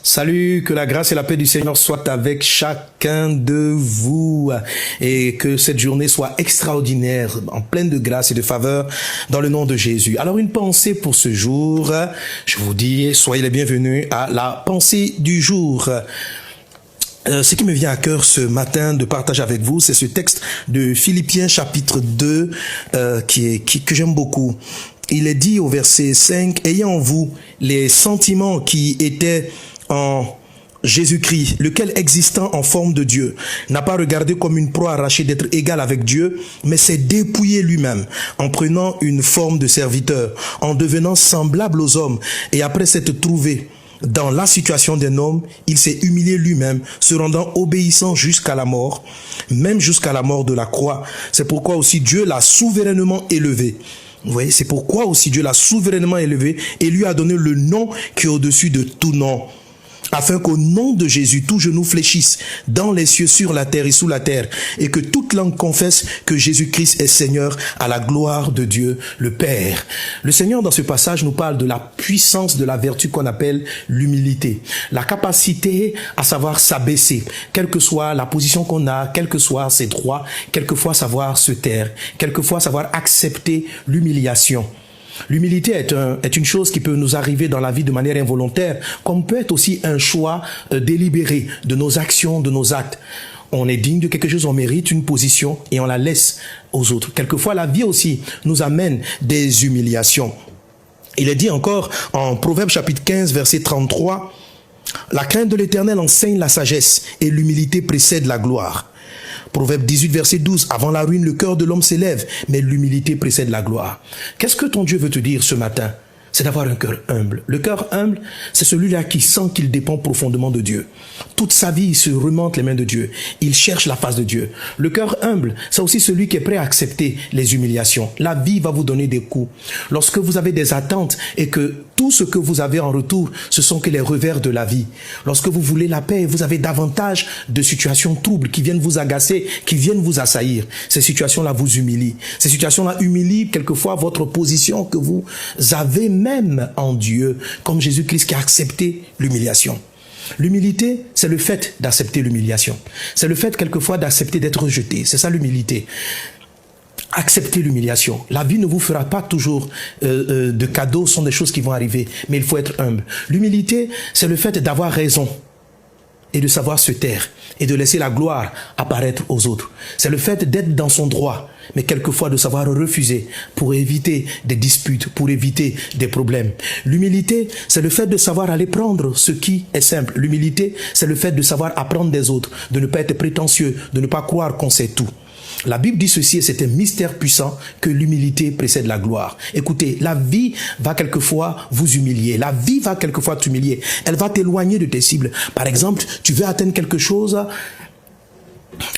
Salut, que la grâce et la paix du Seigneur soient avec chacun de vous et que cette journée soit extraordinaire, en pleine de grâce et de faveur dans le nom de Jésus. Alors une pensée pour ce jour, je vous dis, soyez les bienvenus à la pensée du jour. Ce qui me vient à cœur ce matin de partager avec vous, c'est ce texte de Philippiens chapitre 2 que j'aime beaucoup. Il est dit au verset 5, « Ayez en vous les sentiments qui étaient en Jésus-Christ, lequel existant en forme de Dieu, n'a pas regardé comme une proie arrachée d'être égal avec Dieu, mais s'est dépouillé lui-même en prenant une forme de serviteur, en devenant semblable aux hommes, et après s'être trouvé dans la situation d'un homme, il s'est humilié lui-même, se rendant obéissant jusqu'à la mort, même jusqu'à la mort de la croix. C'est pourquoi aussi Dieu l'a souverainement élevé. » Vous voyez, c'est pourquoi aussi Dieu l'a souverainement élevé et lui a donné le nom qui est au-dessus de tout nom, afin qu'au nom de Jésus, tout genou fléchisse dans les cieux, sur la terre et sous la terre, et que toute langue confesse que Jésus-Christ est Seigneur, à la gloire de Dieu le Père. Le Seigneur, dans ce passage, nous parle de la puissance de la vertu qu'on appelle l'humilité. La capacité à savoir s'abaisser, quelle que soit la position qu'on a, quels que soient ses droits, quelquefois savoir se taire, quelquefois savoir accepter l'humiliation. L'humilité est une chose qui peut nous arriver dans la vie de manière involontaire, comme peut être aussi un choix délibéré de nos actions, de nos actes. On est digne de quelque chose, on mérite une position et on la laisse aux autres. Quelquefois, la vie aussi nous amène des humiliations. Il est dit encore en Proverbes chapitre 15, verset 33, « La crainte de l'Éternel enseigne la sagesse et l'humilité précède la gloire. » Proverbe 18, verset 12, « Avant la ruine, le cœur de l'homme s'élève, mais l'humilité précède la gloire. » Qu'est-ce que ton Dieu veut te dire ce matin? C'est d'avoir un cœur humble. Le cœur humble, c'est celui-là qui sent qu'il dépend profondément de Dieu. Toute sa vie, il se remonte les mains de Dieu. Il cherche la face de Dieu. Le cœur humble, c'est aussi celui qui est prêt à accepter les humiliations. La vie va vous donner des coups. Lorsque vous avez des attentes et que tout ce que vous avez en retour, ce sont que les revers de la vie. Lorsque vous voulez la paix, vous avez davantage de situations troubles qui viennent vous agacer, qui viennent vous assaillir. Ces situations-là vous humilient. Ces situations-là humilient quelquefois votre position que vous avez même en Dieu, comme Jésus-Christ qui a accepté l'humiliation. L'humilité, c'est le fait d'accepter l'humiliation. C'est le fait quelquefois d'accepter d'être rejeté. C'est ça l'humilité. Acceptez l'humiliation. La vie ne vous fera pas toujours de cadeaux, ce sont des choses qui vont arriver, mais il faut être humble. L'humilité, c'est le fait d'avoir raison et de savoir se taire et de laisser la gloire apparaître aux autres. C'est le fait d'être dans son droit, mais quelquefois de savoir refuser pour éviter des disputes, pour éviter des problèmes. L'humilité, c'est le fait de savoir aller prendre ce qui est simple. L'humilité, c'est le fait de savoir apprendre des autres, de ne pas être prétentieux, de ne pas croire qu'on sait tout. La Bible dit ceci, et c'est un mystère puissant, que l'humilité précède la gloire. Écoutez, la vie va quelquefois vous humilier. La vie va quelquefois t'humilier. Elle va t'éloigner de tes cibles. Par exemple, tu veux atteindre quelque chose,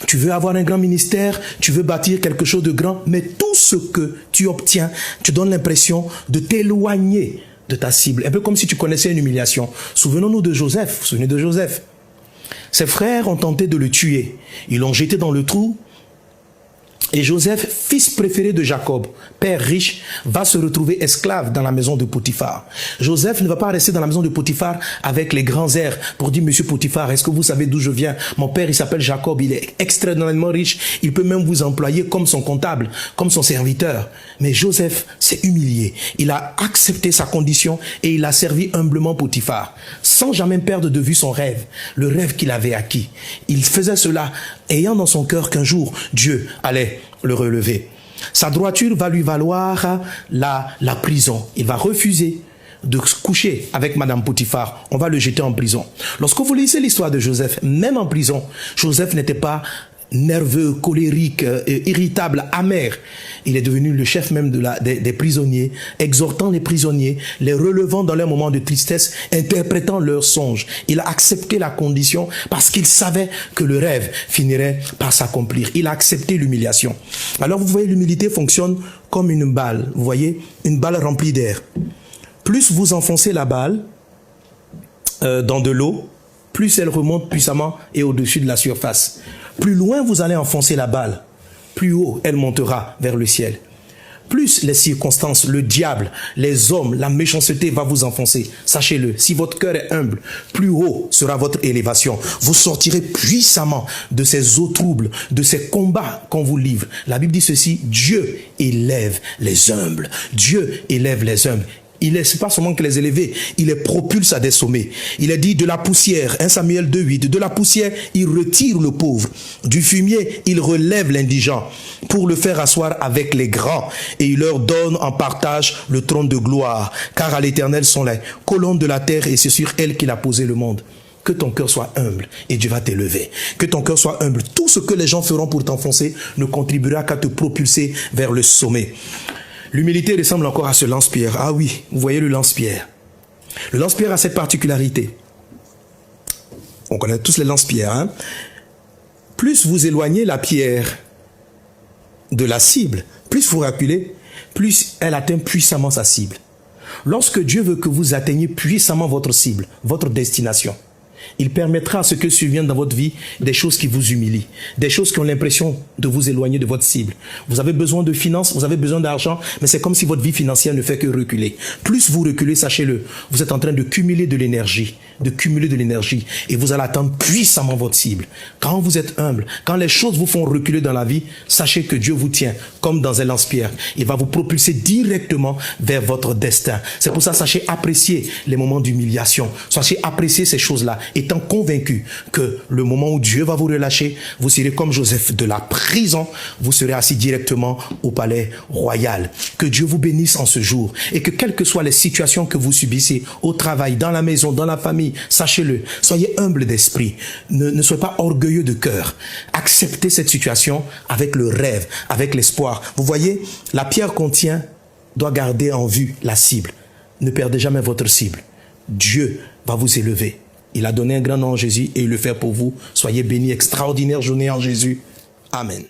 tu veux avoir un grand ministère, tu veux bâtir quelque chose de grand, mais tout ce que tu obtiens, tu donnes l'impression de t'éloigner de ta cible. Un peu comme si tu connaissais une humiliation. Souvenons-nous de Joseph. Souvenez de Joseph. Ses frères ont tenté de le tuer. Ils l'ont jeté dans le trou. Et Joseph, fils préféré de Jacob, père riche, va se retrouver esclave dans la maison de Potiphar. Joseph ne va pas rester dans la maison de Potiphar avec les grands airs pour dire, Monsieur Potiphar, est-ce que vous savez d'où je viens? Mon père, il s'appelle Jacob, il est extrêmement riche, il peut même vous employer comme son comptable, comme son serviteur. Mais Joseph s'est humilié. Il a accepté sa condition et il a servi humblement Potiphar, sans jamais perdre de vue son rêve, le rêve qu'il avait acquis. Il faisait cela, ayant dans son cœur qu'un jour, Dieu allait le relever. Sa droiture va lui valoir la prison. Il va refuser de coucher avec Madame Potiphar. On va le jeter en prison. Lorsque vous lisez l'histoire de Joseph, même en prison, Joseph n'était pas nerveux, colérique, irritable, amer. Il est devenu le chef même des prisonniers, exhortant les prisonniers, les relevant dans leurs moments de tristesse, interprétant leurs songes. Il a accepté la condition parce qu'il savait que le rêve finirait par s'accomplir. Il a accepté l'humiliation. Alors vous voyez, l'humilité fonctionne comme une balle. Vous voyez, une balle remplie d'air. Plus vous enfoncez la balle dans de l'eau, plus elle remonte puissamment et au-dessus de la surface. Plus loin vous allez enfoncer la balle, plus haut elle montera vers le ciel. plus les circonstances, le diable, les hommes, la méchanceté va vous enfoncer. Sachez-le, si votre cœur est humble, plus haut sera votre élévation. Vous sortirez puissamment de ces eaux troubles, de ces combats qu'on vous livre. La Bible dit ceci, Dieu élève les humbles. Dieu élève les humbles. Il n'est pas seulement que les élever, il les propulse à des sommets. Il est dit de la poussière, 1 Samuel 2,8, de la poussière, il retire le pauvre. Du fumier, il relève l'indigent pour le faire asseoir avec les grands. Et il leur donne en partage le trône de gloire. Car à l'Éternel sont les colonnes de la terre et c'est sur elle qu'il a posé le monde. Que ton cœur soit humble et Dieu va t'élever. Que ton cœur soit humble. Tout ce que les gens feront pour t'enfoncer ne contribuera qu'à te propulser vers le sommet. L'humilité ressemble encore à ce lance-pierre. Ah oui, vous voyez le lance-pierre. Le lance-pierre a cette particularité. On connaît tous les lance-pierres. Hein? Plus vous éloignez la pierre de la cible, plus vous reculez, plus elle atteint puissamment sa cible. Lorsque Dieu veut que vous atteigniez puissamment votre cible, votre destination, il permettra à ce que surviennent dans votre vie des choses qui vous humilient, des choses qui ont l'impression de vous éloigner de votre cible. Vous avez besoin de finances, vous avez besoin d'argent, mais c'est comme si votre vie financière ne fait que reculer. Plus vous reculez, sachez-le, vous êtes en train de cumuler de l'énergie, et vous allez atteindre puissamment votre cible. Quand vous êtes humble, quand les choses vous font reculer dans la vie, sachez que Dieu vous tient comme dans un lance-pierre. Il va vous propulser directement vers votre destin. C'est pour ça, sachez apprécier les moments d'humiliation. Sachez apprécier ces choses-là, étant convaincu que le moment où Dieu va vous relâcher, vous serez comme Joseph de la prison, vous serez assis directement au palais royal. Que Dieu vous bénisse en ce jour et que quelles que soient les situations que vous subissez au travail, dans la maison, dans la famille, sachez-le, soyez humble d'esprit, ne soyez pas orgueilleux de cœur. Acceptez cette situation avec le rêve, avec l'espoir. Vous voyez, la pierre qu'on tient doit garder en vue la cible. Ne perdez jamais votre cible. Dieu va vous élever. Il a donné un grand nom en Jésus et il le fait pour vous. Soyez bénis, extraordinaire journée en Jésus. Amen.